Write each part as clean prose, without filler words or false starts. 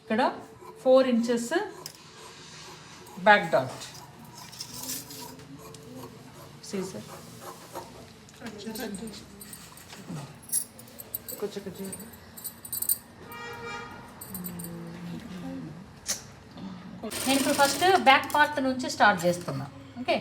ఇక్కడ 4 inches back dot. Caesar కొంచెం నేను ఇప్పుడు ఫస్ట్ బ్యాక్ పార్ట్ నుంచి స్టార్ట్ చేస్తున్నా. ఓకే,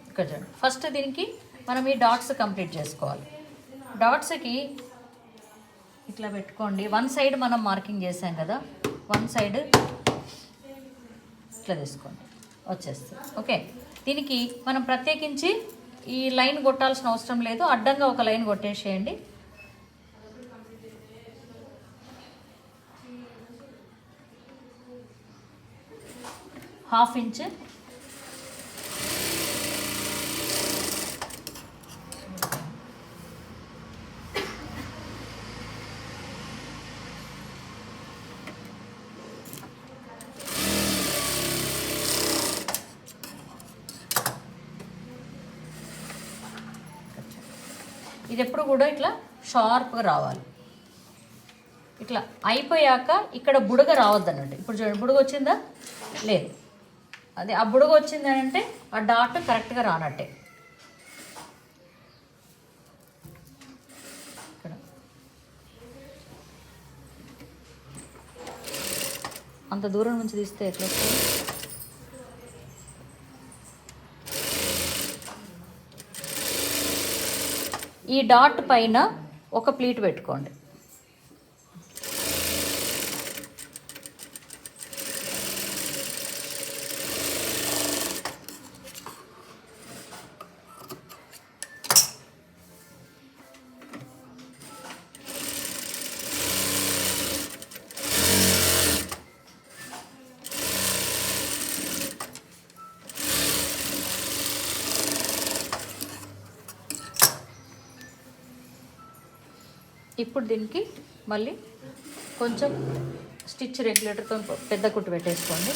ఇక్కడ చూడండి. ఫస్ట్ దీనికి మనం ఈ డాట్స్ కంప్లీట్ చేసుకోవాలి. డాట్స్కి ఇట్లా పెట్టుకోండి. వన్ సైడ్ మనం మార్కింగ్ చేసాం కదా, వన్ సైడ్ ఇట్లా తీసుకోండి, వచ్చేస్తుంది. ఓకే, దీనికి మనం ప్రత్యేకించి ఈ లైన్ కొట్టాల్సిన అవసరం లేదు, అడ్డంగా ఒక లైన్ కొట్టేసేయండి. ½ ఇంచ్ ఇది ఎప్పుడు కూడా ఇట్లా షార్ప్గా రావాలి. ఇట్లా అయిపోయాక ఇక్కడ బుడగ రావద్దు అన్నట్టు. ఇప్పుడు చూడండి, బుడగ వచ్చిందా? లేదు. అదే ఆ బుడగ వచ్చింది అని అంటే ఆ డాట్ కరెక్ట్గా రానట్టే. ఇక్కడ అంత దూరం నుంచి తీస్తే ఎట్లా వస్తుంది? ఈ డాట్ పైన ఒక ప్లీట్ పెట్టుకోండి. ఇప్పుడు దీనికి మళ్ళీ కొంచెం స్టిచ్ రెగ్యులేటర్తో పెద్ద కుట్టు పెట్టేసుకోండి.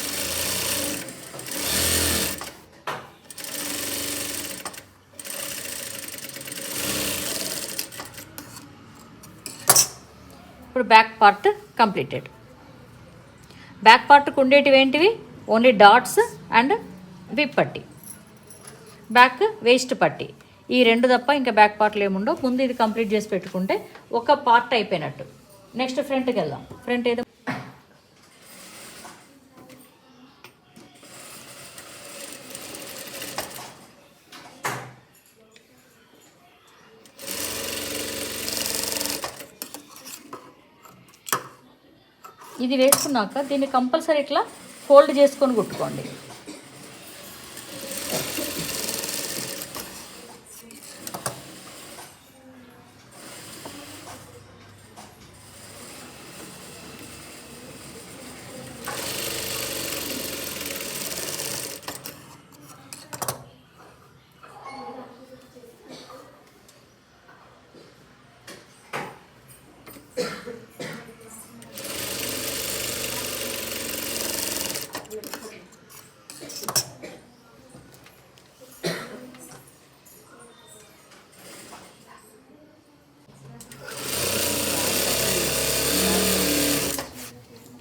ఇప్పుడు బ్యాక్ పార్ట్ కంప్లీటెడ్. బ్యాక్ పార్ట్కు ఉండేటివి ఏంటివి? ఓన్లీ డాట్స్ అండ్ విప్ పట్టి, బ్యాక్ వేస్ట్ పట్టి, ఈ రెండు తప్ప ఇంకా బ్యాక్ పార్ట్లు ఏముండవు. ముందు ఇది కంప్లీట్ చేసి పెట్టుకుంటే ఒక పార్ట్ అయిపోయినట్టు. నెక్స్ట్ ఫ్రంట్కి వెళ్దాం. ఫ్రంట్ ఏదో ఇది వేసుకున్నాక దీన్ని కంపల్సరీ ఇట్లా ఫోల్డ్ చేసుకొని కుట్టుకోండి.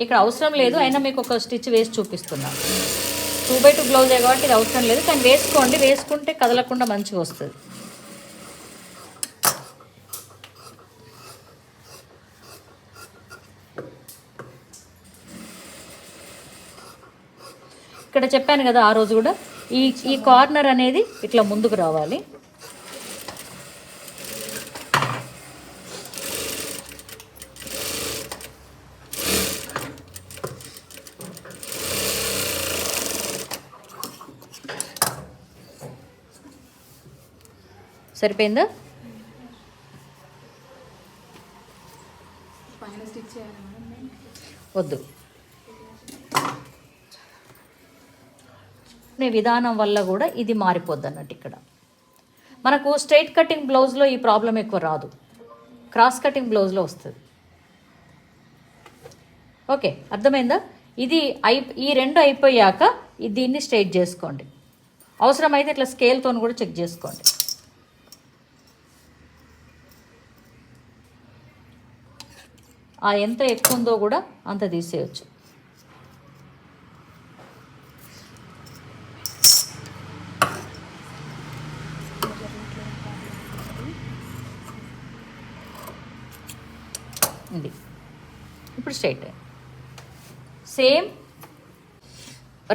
ఇక్కడ అవసరం లేదు, అయినా మీకు ఒక స్టిచ్ వేసి చూపిస్తున్నా. 2x2 బ్లౌజే కాబట్టి ఇది అవసరం లేదు, కానీ వేసుకోండి. వేసుకుంటే కదలకుండా మంచిగా వస్తుంది. ఇక్కడ చెప్పాను కదా ఆ రోజు కూడా, ఈ కార్నర్ అనేది ఇట్లా ముందుకు రావాలి. సరిపోయిందా? వద్దు, చేసుకునే విధానం వల్ల కూడా ఇది మారిపోద్ది అన్నట్టు. ఇక్కడ మనకు స్ట్రైట్ కటింగ్ బ్లౌజ్లో ఈ ప్రాబ్లం ఎక్కువ రాదు, క్రాస్ కటింగ్ బ్లౌజ్లో వస్తుంది. ఓకే, అర్థమైందా? ఇది ఈ రెండు అయిపోయాక దీన్ని స్ట్రైట్ చేసుకోండి. అవసరమైతే ఇట్లా స్కేల్తో కూడా చెక్ చేసుకోండి. ఎంత ఎక్కువ ఉందో కూడా అంత తీసేయచ్చు. ఇది ఇప్పుడు స్ట్రైట్ సేమ్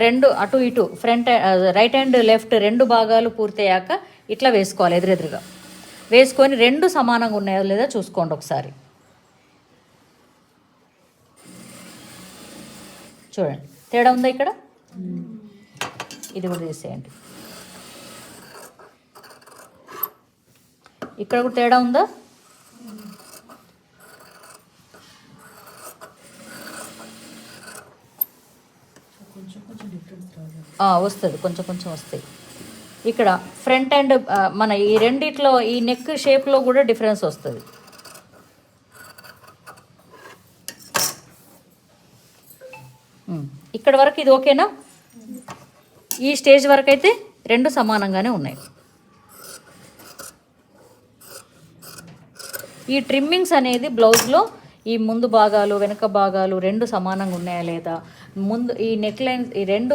రెండు అటు ఇటు ఫ్రంట్ రైట్ హ్యాండ్ లెఫ్ట్ రెండు భాగాలు పూర్తయ్యాక ఇట్లా వేసుకోవాలి. ఎదురెదురుగా వేసుకొని రెండు సమానంగా ఉన్నాయో లేదా చూసుకోండి ఒకసారి. చూడండి తేడా ఉందా ఇక్కడ? ఇది కూడా తీసేయండి. ఇక్కడ కూడా తేడా ఉందా? వస్తుంది, కొంచెం కొంచెం వస్తాయి. ఇక్కడ ఫ్రంట్ అండ్ మన ఈ రెండిట్లో ఈ నెక్ షేప్లో కూడా డిఫరెన్స్ వస్తుంది. ఇక్కడ వరకు ఇది ఓకేనా? ఈ స్టేజ్ వరకు అయితే రెండు సమానంగానే ఉన్నాయి. ఈ ట్రిమ్మింగ్స్ అనేది బ్లౌజ్లో ఈ ముందు భాగాలు వెనక భాగాలు రెండు సమానంగా ఉన్నాయా లేదా, ముందు ఈ నెక్ లైన్స్ ఈ రెండు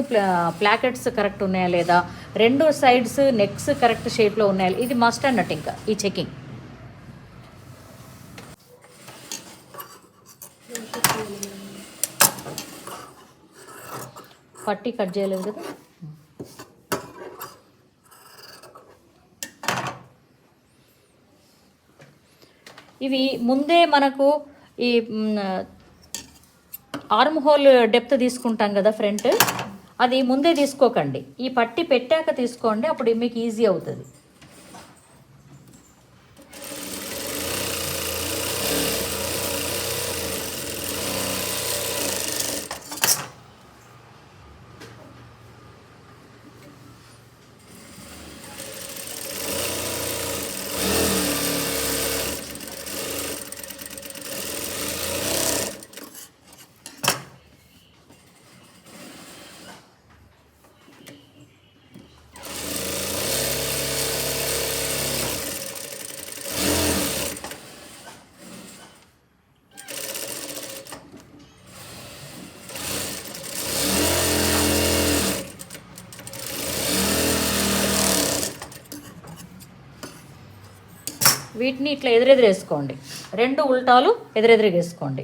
ప్లాకెట్స్ కరెక్ట్ ఉన్నాయా లేదా, రెండు సైడ్స్ నెక్స్ కరెక్ట్ షేప్లో ఉన్నాయా, ఇది మస్ట్ అన్నట్టు. ఇంకా ఈ చెకింగ్ పట్టి కట్ చేయలేదు కదా. ఇవి ముందే మనకు ఈ ఆర్మ్ హోల్ డెప్త్ తీసుకుంటాం కదా ఫ్రంట్, అది ముందే తీసుకోకండి, ఈ పట్టి పెట్టాక తీసుకోండి, అప్పుడు మీకు ఈజీ అవుతుంది. వీటిని ఇట్లా ఎదురెదురు వేసుకోండి, రెండు ఉల్టాలు ఎదురెదురుగా వేసుకోండి.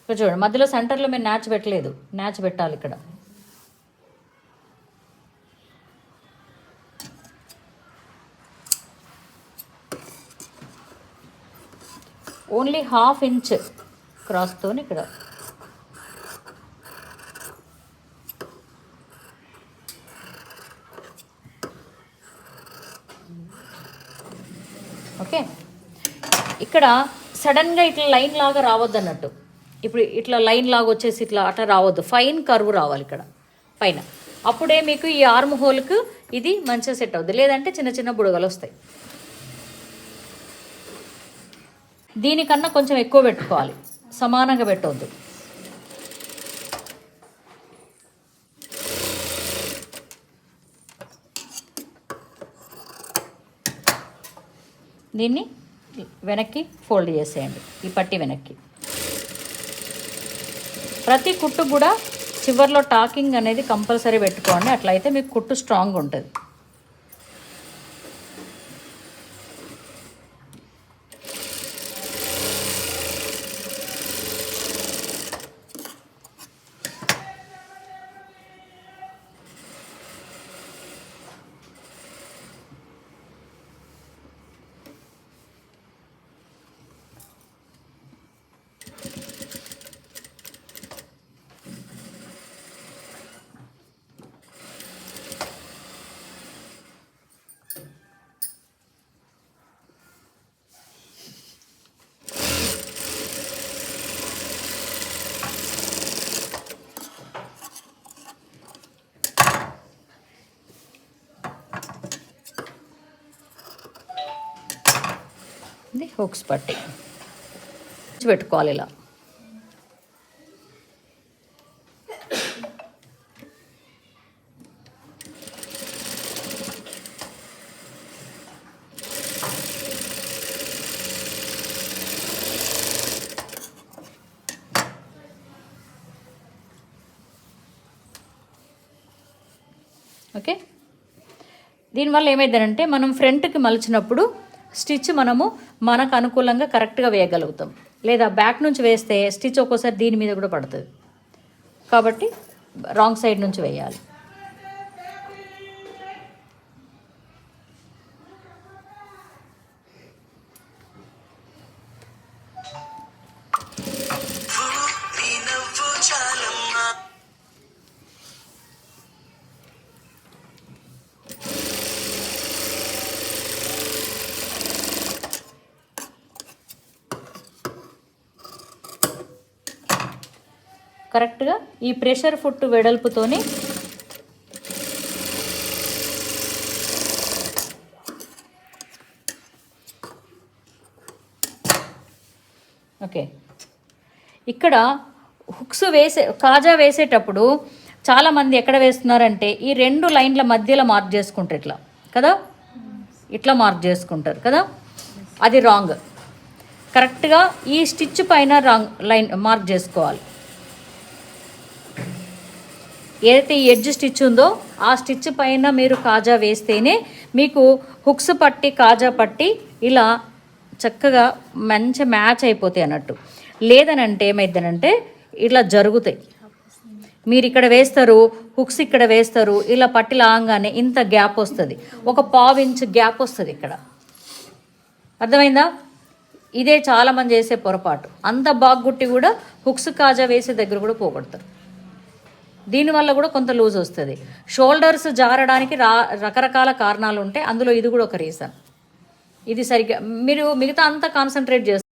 ఇక్కడ చూడండి మధ్యలో సెంటర్లో మీరు న్యాచ్ పెట్టలేదు, న్యాచ్ పెట్టాలి ఇక్కడ. ఓన్లీ 1/2 ఇంచ్ క్రాస్తో ఇక్కడ ఓకే. ఇక్కడ సడన్గా ఇట్లా లైన్ లాగా రావద్దు అన్నట్టు. ఇప్పుడు ఇట్లా లైన్ లాగా వచ్చేసి ఇట్లా అట్లా రావద్దు, ఫైన్ కర్వ్ రావాలి ఇక్కడ పైన. అప్పుడే మీకు ఈ ఆర్మ్ హోల్కి ఇది మంచిగా సెట్ అవుద్ది, లేదంటే చిన్న చిన్న బుడగలు వస్తాయి. దీనికన్నా కొంచెం ఎక్కువ పెట్టుకోవాలి, సమానంగా పెట్టవద్దు. దీన్ని వెనక్కి ఫోల్డ్ చేసేయండి, ఈ పట్టి వెనక్కి. ప్రతి కుట్టు కూడా చివర్లో టాకింగ్ అనేది కంపల్సరీ పెట్టుకోండి, అట్లయితే మీకు కుట్టు స్ట్రాంగ్ ఉంటుంది. హుక్స్ పట్టి పెట్టుకోవాలి ఇలా. ఓకే, దీనివల్ల ఏమైందంటే మనం ఫ్రంట్కి మలిచినప్పుడు స్టిచ్ మనకు అనుకూలంగా కరెక్ట్గా వేయగలుగుతాం. లేదా బ్యాక్ నుంచి వేస్తే స్టిచ్ ఒక్కోసారి దీని మీద కూడా పడుతుంది, కాబట్టి రాంగ్ సైడ్ నుంచి వేయాలి. కరెక్ట్గా ఈ ప్రెషర్ ఫుట్ వెడల్పుతోని ఓకే. ఇక్కడ హుక్స్ కాజా వేసేటప్పుడు చాలామంది ఎక్కడ వేస్తున్నారంటే ఈ 2 లైన్ల మధ్యలో మార్క్ చేసుకుంటారు ఇట్లా కదా, ఇట్లా మార్క్ చేసుకుంటారు కదా, అది రాంగ్. కరెక్ట్గా ఈ స్టిచ్ పైన రాంగ్ లైన్ మార్క్ చేసుకోవాలి. ఏదైతే ఈ ఎడ్జ్ స్టిచ్ ఉందో ఆ స్టిచ్ పైన మీరు కాజా వేస్తేనే మీకు హుక్స్ పట్టి కాజా పట్టి ఇలా చక్కగా మంచి మ్యాచ్ అయిపోతాయి అన్నట్టు. లేదనంటే ఏమైందనంటే ఇలా జరుగుతాయి. మీరు ఇక్కడ వేస్తారు, హుక్స్ ఇక్కడ వేస్తారు, ఇలా పట్టి లాగానే ఇంత గ్యాప్ వస్తుంది, ఒక 1/2 ఇంచ్ గ్యాప్ వస్తుంది ఇక్కడ. అర్థమైందా? ఇదే చాలామంది చేసే పొరపాటు. అంత బాగుట్టి కూడా హుక్స్ కాజా వేసే దగ్గర కూడా పోగొడతారు. దీనివల్ల కూడా కొంత లూజ్ వస్తుంది. షోల్డర్స్ జారడానికి రకరకాల కారణాలు ఉంటాయి, అందులో ఇది కూడా ఒక రీజన్. ఇది సరిగ్గా మీరు మిగతా అంతా కాన్సన్ట్రేట్ చేస్తారు.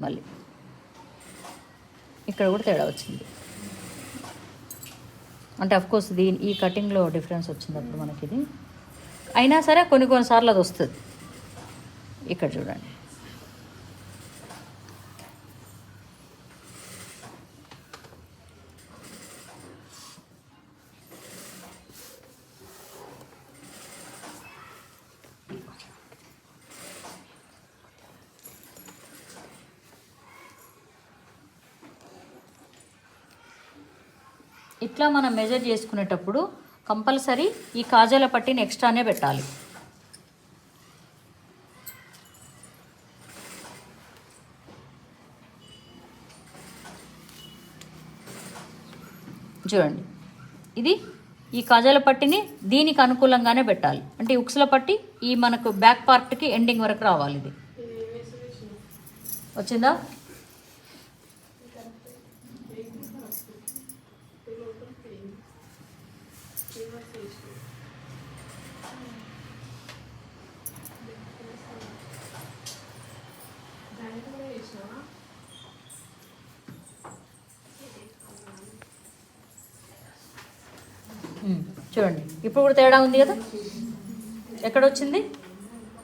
మళ్ళీ ఇక్కడ కూడా తేడా వచ్చింది. అంటే అఫ్కోర్స్ ఈ కటింగ్లో డిఫరెన్స్ వచ్చింది అప్పుడు మనకి. ఇది అయినా సరే కొన్నిసార్లు అది వస్తుంది. ఇక్కడ చూడండి, ఇట్లా మనం మెజర్ చేసుకునేటప్పుడు కంపల్సరీ ఈ కాజాల పట్టిని ఎక్స్ట్రానే పెట్టాలి. చూడండి, ఇది ఈ కాజాల పట్టిని దీనికి అనుకూలంగానే పెట్టాలి. అంటే ఉక్సుల పట్టి ఈ మనకు బ్యాక్ పార్ట్కి ఎండింగ్ వరకు రావాలి. ఇది వచ్చిందా? చూడండి, ఇప్పుడు కూడా తేడా ఉంది కదా. ఎక్కడొచ్చింది?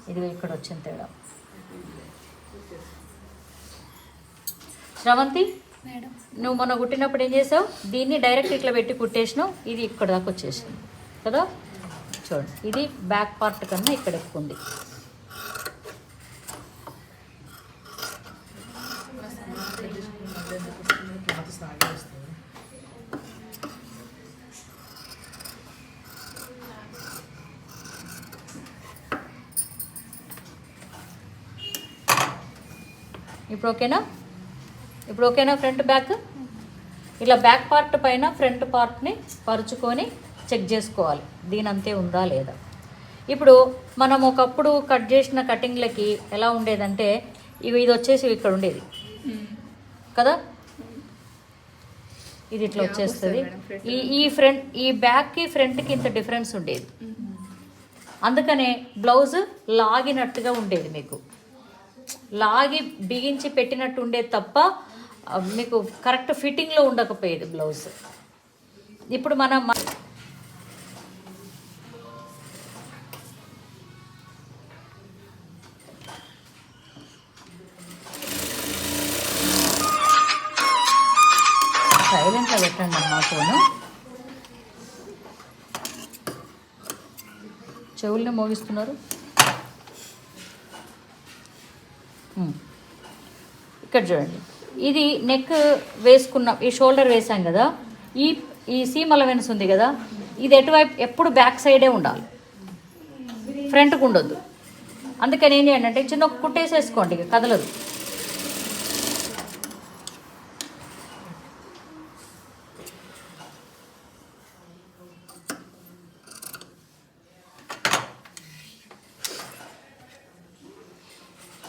ఇది ఇక్కడ వచ్చింది తేడా. శ్రవంతి, నువ్వు మొన్న కుట్టినప్పుడు ఏం చేసావు? దీన్ని డైరెక్ట్ ఇట్లా పెట్టి కుట్టేసినావు, ఇది ఇక్కడ దాకా వచ్చేసింది కదా. చూడండి, ఇది బ్యాక్ పార్ట్ కన్నా ఇక్కడ ఎక్కువ ఉంది. ఇప్పుడు ఓకేనా ఫ్రంట్ బ్యాక్. ఇలా బ్యాక్ పార్ట్ పైన ఫ్రంట్ పార్ట్ని పరుచుకొని చెక్ చేసుకోవాలి దీని అంతే ఉందా లేదా. ఇప్పుడు మనం ఒకప్పుడు కట్ చేసిన కటింగ్లకి ఎలా ఉండేదంటే ఇది వచ్చేసి ఇక్కడ ఉండేది కదా, ఇది ఇట్లా వచ్చేస్తుంది. ఈ బ్యాక్కి ఫ్రంట్కి ఇంత డిఫరెన్స్ ఉండేది, అందుకనే బ్లౌజ్ లాగినట్టుగా ఉండేది, మీకు లాగి బిగించి పెట్టినట్టు ఉండేది తప్ప మీకు కరెక్ట్ ఫిట్టింగ్లో ఉండకపోయేది బ్లౌజ్. ఇప్పుడు మనం సైలెంట్గా పెట్టండి అమ్మా ఫోను, చెవుల్ని మోగిస్తున్నారు. ఇక్కడ చూడండి, ఇది నెక్ వేసుకున్నాం, ఈ షోల్డర్ వేసాం కదా, ఈ సీమ్ అలవెన్స్ ఉంది కదా, ఇది ఎటువైపు ఎప్పుడు బ్యాక్ సైడే ఉండాలి, ఫ్రంట్కి ఉండొద్దు. అందుకని ఏం చేయండి అంటే చిన్న ఒక కుట్టేసేసుకోండి, ఇక కదలదు.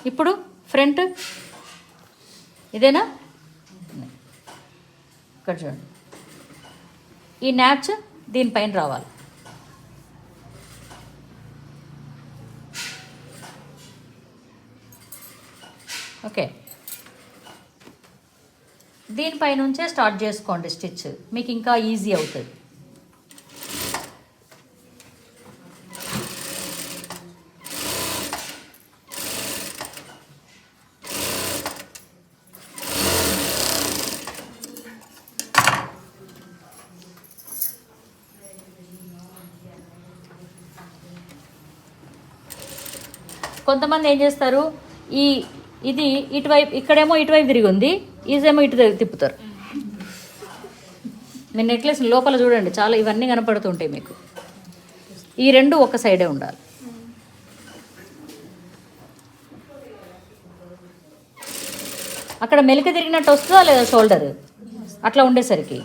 ఇప్పుడు ఫ్రంట్ ఇదేనా, ఇక్కడ చూడండి, ఈ న్యాచ్ దీనిపైన రావాలి. ఓకే, దీనిపైనుంచే స్టార్ట్ చేసుకోండి స్టిచ్, మీకు ఇంకా ఈజీ అవుతుంది. కొంతమంది ఏం చేస్తారు, ఇది ఇటువైపు, ఇక్కడేమో ఇటువైపు తిరిగి ఉంది, ఈజేమో ఇటు తిప్పుతారు. మీ నెక్లెస్ లోపల చూడండి, చాలా ఇవన్నీ కనపడుతుంటాయి మీకు. ఈ రెండు ఒక సైడే ఉండాలి. అక్కడ మెలిక తిరిగినట్టు వస్తుందా లేదా షోల్డర్, అట్లా ఉండేసరికి